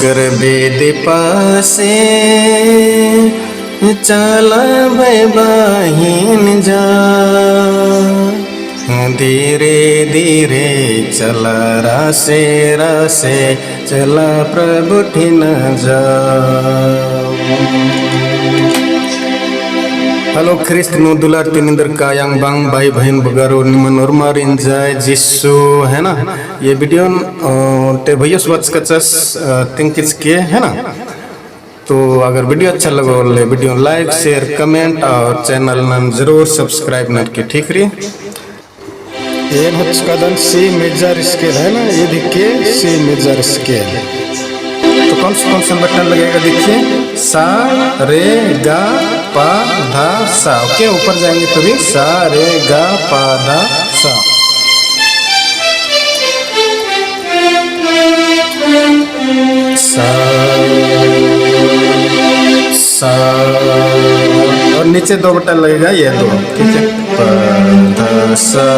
कर बेद पासे चला भाई बहिन जा, धीरे धीरे चला रासे रासे चला प्रभु ठिन जा। Halo Christ nu दुलार तिनिंदर का yang bang भाई बहन बगारो निमन मारिन जाए जिसु है ना। ये वीडियो ते भैया स्वच्छ कचस तिंकिस के है ना। तो अगर वीडियो अच्छा लगा ले वीडियो लाइक शेयर कमेंट और चैनल नाम जरूर सब्सक्राइब न के ठीक रही। ये कदम सी मेजर स्केल है ना, ये देखिए सी मेजर स्केल। तो कौन सा बटन लगेगा देखिए, सा रे गा पा धा सा। ओके ऊपर जाएंगे तो भी सा रे गा पा धा सा। सा सा और नीचे दो बटन लगेगा, ये दो ठीक है। पा धा सा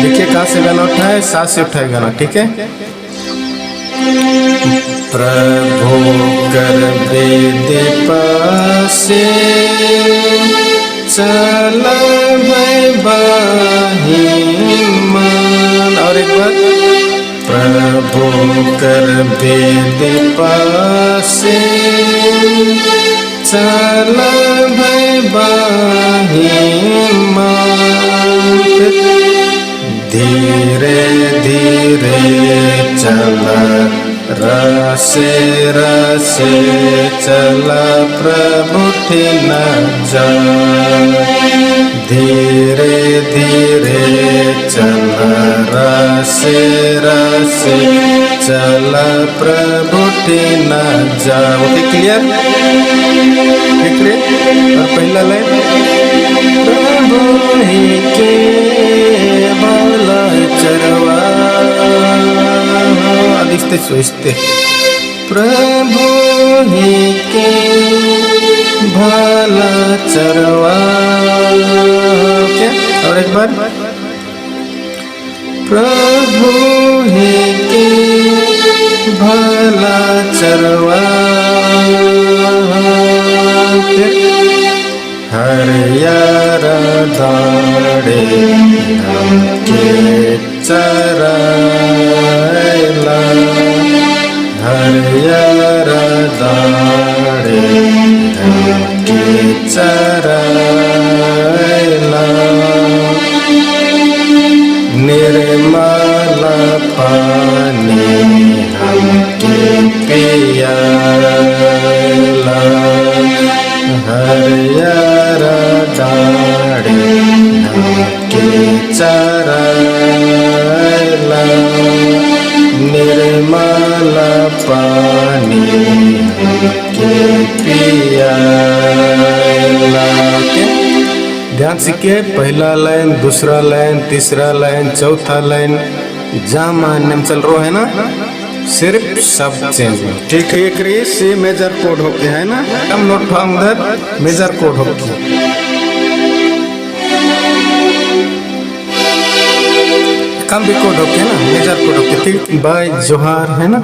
देखिए कहाँ से गाना उठा है, सा से उठाए गाना ठीक है। प्रभु कर बेद पासे चला भाई बहिन मान। और एक बार, प्रभु कर बेद पासे चला भाई बहिन मान। धीरे धीरे चला रासे रासे चला प्रभु ठिन जा, धीरे धीरे चला रासे रासे चला प्रभु ठिन जा। ओके क्लियर ठीक है। और पहला लाइन, प्रभु ही के भला चरवा दिखते सोचते, प्रभु ही के भला चरवा। क्या और एक बार, प्रभु ही के भला चरवा। हरियर दाड़े हमके चरायला, हरियर दाड़े हमके चरायला। निर्मल पानी हमके पियाला, हरियर दाड़े हमके चरायला। निर्मल पानी हमके पियाला। ध्यान सीखिए, पहला लाइन दूसरा लाइन तीसरा लाइन चौथा लाइन जहाँ मान्यम चल रहा है ना, सिर्फ सब चेंज ठीक है। एक सी मेजर कोड होके है ना, कम नोट उधर मेजर कोड होके कम भी कोड होके ना, मेजर कोड होके ठीक। बाय जोहार है ना।